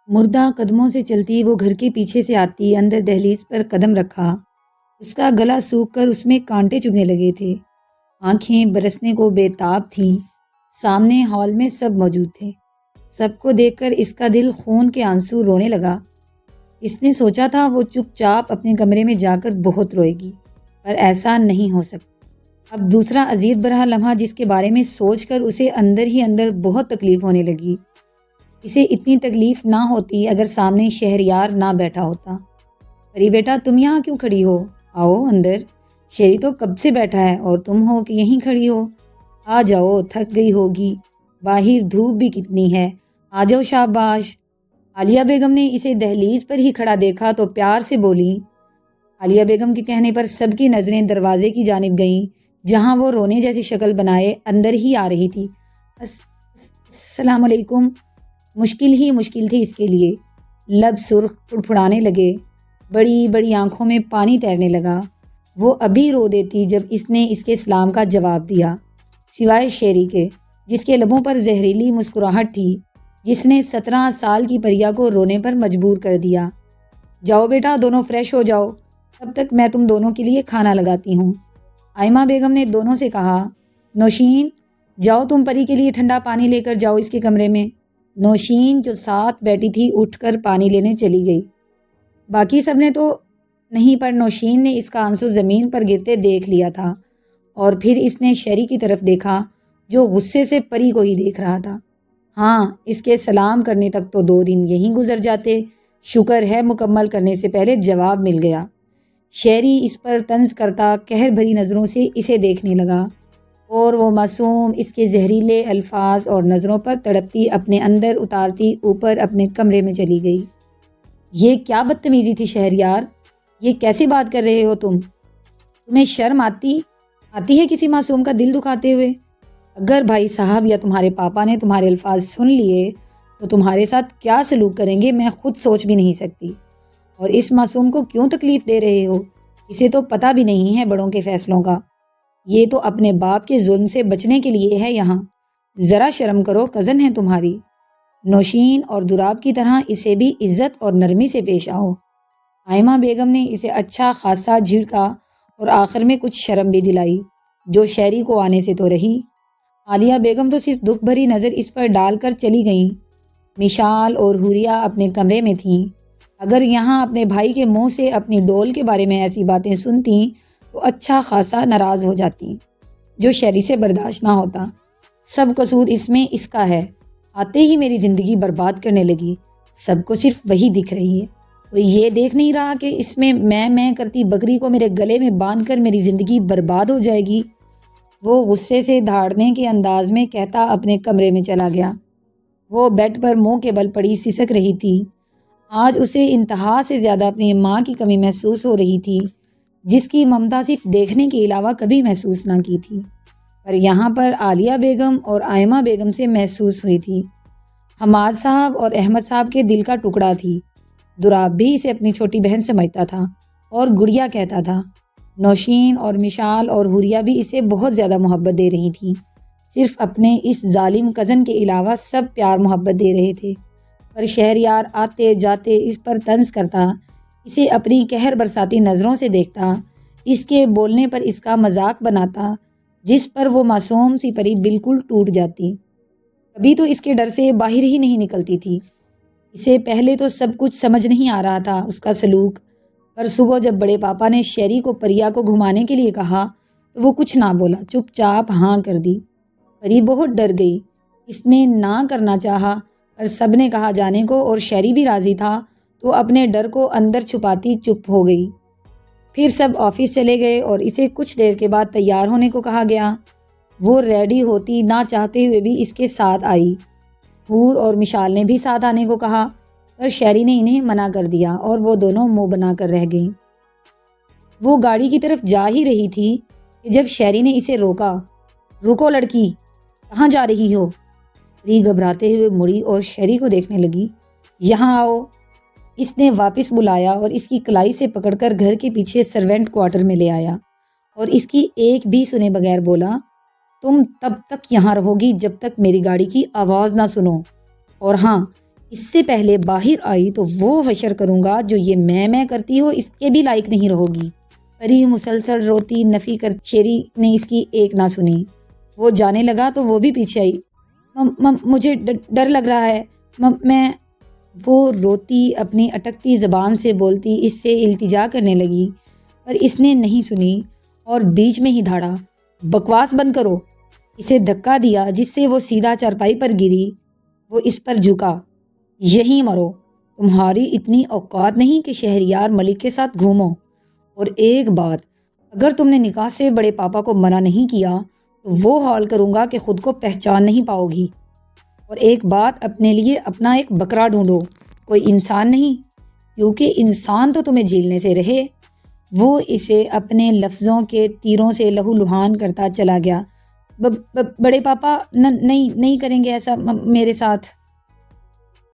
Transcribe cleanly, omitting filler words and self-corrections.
مردہ قدموں سے چلتی وہ گھر کے پیچھے سے آتی، اندر دہلیز پر قدم رکھا۔ اس کا گلا سوکھ کر اس میں کانٹے چبھنے لگے تھے، آنکھیں برسنے کو بے تاب تھیں۔ سامنے ہال میں سب موجود تھے، سب کو دیکھ کر اس کا دل خون کے آنسو رونے لگا۔ اس نے سوچا تھا وہ چپ چاپ اپنے کمرے میں جا کر بہت روئے گی، پر ایسا نہیں ہو سکتا۔ اب دوسرا عزیز برہا لمحہ جس کے بارے میں سوچ کر اسے اندر ہی اندر بہت تکلیف ہونے لگی۔ اسے اتنی تکلیف نہ ہوتی اگر سامنے شہریار نہ بیٹھا ہوتا۔ پری بیٹا، تم یہاں کیوں کھڑی ہو؟ آؤ اندر، شہری تو کب سے بیٹھا ہے اور تم ہو کہ یہیں کھڑی ہو؟ آ جاؤ، تھک گئی ہوگی، باہر دھوپ بھی کتنی ہے، آ جاؤ شاباش۔ عالیہ بیگم نے اسے دہلیز پر ہی کھڑا دیکھا تو پیار سے بولی۔ عالیہ بیگم کے کہنے پر سب کی نظریں دروازے کی جانب گئیں، جہاں وہ رونے جیسی شکل بنائے اندر ہی آ رہی تھی۔ السلام علیکم۔ مشکل تھی اس کے لیے، لب سرخ پھڑپھڑانے لگے، بڑی بڑی آنکھوں میں پانی تیرنے لگا۔ وہ ابھی رو دیتی جب اس نے اس کے سلام کا جواب دیا، سوائے شیری کے، جس کے لبوں پر زہریلی مسکراہٹ تھی، جس نے 17 سال کی پریا کو رونے پر مجبور کر دیا۔ جاؤ بیٹا، دونوں فریش ہو جاؤ، تب تک میں تم دونوں کے لیے کھانا لگاتی ہوں۔ آئمہ بیگم نے دونوں سے کہا، نوشین، جاؤ تم پری کے لیے ٹھنڈا پانی لے کر جاؤ اس کے کمرے میں۔ نوشین جو ساتھ بیٹھی تھی اٹھ کر پانی لینے چلی گئی۔ باقی سب نے تو نہیں، پر نوشین نے اس کا آنسو زمین پر گرتے دیکھ لیا تھا، اور پھر اس نے شیری کی طرف دیکھا جو غصے سے پری کو ہی دیکھ رہا تھا۔ ہاں، اس کے سلام کرنے تک تو 2 دن یہیں گزر جاتے، شکر ہے مکمل کرنے سے پہلے جواب مل گیا۔ شیری اس پر طنز کرتا قہر بھری نظروں سے اسے دیکھنے لگا، اور وہ معصوم اس کے زہریلے الفاظ اور نظروں پر تڑپتی اپنے اندر اتارتی اوپر اپنے کمرے میں چلی گئی۔ یہ کیا بدتمیزی تھی شہریار، یہ کیسی بات کر رہے ہو تمہیں شرم آتی ہے کسی معصوم کا دل دکھاتے ہوئے؟ اگر بھائی صاحب یا تمہارے پاپا نے تمہارے الفاظ سن لیے تو تمہارے ساتھ کیا سلوک کریں گے میں خود سوچ بھی نہیں سکتی۔ اور اس معصوم کو کیوں تکلیف دے رہے ہو؟ اسے تو پتہ بھی نہیں ہے بڑوں کے فیصلوں کا، یہ تو اپنے باپ کے ظلم سے بچنے کے لیے ہے یہاں۔ ذرا شرم کرو، کزن ہے تمہاری۔ نوشین اور دراب کی طرح اسے بھی عزت اور نرمی سے پیش آؤ۔ آئمہ بیگم نے اسے اچھا خاصا جھڑکا اور آخر میں کچھ شرم بھی دلائی، جو شیری کو آنے سے تو رہی۔ عالیہ بیگم تو صرف دکھ بھری نظر اس پر ڈال کر چلی گئیں۔ مشال اور حوریہ اپنے کمرے میں تھیں۔ اگر یہاں اپنے بھائی کے منہ سے اپنی ڈول کے بارے میں ایسی باتیں سنتیں تو اچھا خاصا ناراض ہو جاتی، جو شیری سے برداشت نہ ہوتا۔ سب قصور اس میں اس کا ہے، آتے ہی میری زندگی برباد کرنے لگی، سب کو صرف وہی دکھ رہی ہے، کوئی یہ دیکھ نہیں رہا کہ اس میں کرتی بکری کو میرے گلے میں باندھ کر میری زندگی برباد ہو جائے گی۔ وہ غصے سے دھاڑنے کے انداز میں کہتا اپنے کمرے میں چلا گیا۔ وہ بیڈ پر منہ کے بل پڑی سسک رہی تھی۔ آج اسے انتہا سے زیادہ اپنی ماں کی کمی محسوس ہو رہی تھی، جس کی ممتا صرف دیکھنے کے علاوہ کبھی محسوس نہ کی تھی، پر یہاں پر عالیہ بیگم اور آئمہ بیگم سے محسوس ہوئی تھی۔ حماد صاحب اور احمد صاحب کے دل کا ٹکڑا تھی۔ دراب بھی اسے اپنی چھوٹی بہن سمجھتا تھا اور گڑیا کہتا تھا۔ نوشین اور مشال اور حوریہ بھی اسے بہت زیادہ محبت دے رہی تھیں، صرف اپنے اس ظالم کزن کے علاوہ سب پیار محبت دے رہے تھے، پر شہریار آتے جاتے اس پر طنز کرتا، اسے اپنی قہر برساتی نظروں سے دیکھتا، اس کے بولنے پر اس کا مذاق بناتا، جس پر وہ معصوم سی پری بالکل ٹوٹ جاتی۔ کبھی تو اس کے ڈر سے باہر ہی نہیں نکلتی تھی۔ اسے پہلے تو سب کچھ سمجھ نہیں آ رہا تھا اس کا سلوک، پر صبح جب بڑے پاپا نے شیری کو پریا کو گھمانے کے لیے کہا تو وہ کچھ نہ بولا، چپ چاپ ہاں کر دی۔ پری بہت ڈر گئی، اس نے نہ کرنا چاہا، پر سب نے کہا جانے کو اور شیری بھی راضی تھا تو اپنے ڈر کو اندر چھپاتی چپ ہو گئی۔ پھر سب آفس چلے گئے اور اسے کچھ دیر کے بعد تیار ہونے کو کہا گیا۔ وہ ریڈی ہوتی نہ چاہتے ہوئے بھی اس کے ساتھ آئی۔ حور اور مشال نے بھی ساتھ آنے کو کہا، پر شیری نے انہیں منع کر دیا اور وہ دونوں منہ بنا کر رہ گئیں۔ وہ گاڑی کی طرف جا ہی رہی تھی کہ جب شیری نے اسے روکا۔ رکو لڑکی، کہاں جا رہی ہو؟ پری گھبراتے ہوئے مڑی اور شیری کو دیکھنے لگی۔ یہاں آؤ، اس نے واپس بلایا اور اس کی کلائی سے پکڑ کر گھر کے پیچھے سرونٹ کوارٹر میں لے آیا، اور اس کی ایک بھی سنے بغیر بولا، تم تب تک یہاں رہو گی جب تک میری گاڑی کی آواز نہ سنو، اور ہاں، اس سے پہلے باہر آئی تو وہ حشر کروں گا جو یہ میں کرتی ہو اس کے بھی لائق نہیں رہو گی۔ پری مسلسل روتی نفی کر شیری نے اس کی ایک نہ سنی۔ وہ جانے لگا تو وہ بھی پیچھے آئی۔ مجھے ڈر لگ رہا ہے، میں وہ روتی اپنی اٹکتی زبان سے بولتی اس سے التجا کرنے لگی، پر اس نے نہیں سنی اور بیچ میں ہی دھاڑا، بکواس بند کرو۔ اسے دھکا دیا جس سے وہ سیدھا چارپائی پر گری۔ وہ اس پر جھکا، یہیں مرو، تمہاری اتنی اوقات نہیں کہ شہریار ملک کے ساتھ گھومو۔ اور ایک بات، اگر تم نے نکاح سے بڑے پاپا کو منع نہیں کیا تو وہ حال کروں گا کہ خود کو پہچان نہیں پاؤ گی۔ اور ایک بات، اپنے لیے اپنا ایک بکرا ڈھونڈو، کوئی انسان نہیں، کیونکہ انسان تو تمہیں جھیلنے سے رہے۔ وہ اسے اپنے لفظوں کے تیروں سے لہو لہان کرتا چلا گیا۔ بڑے پاپا نہیں کریں گے ایسا میرے ساتھ۔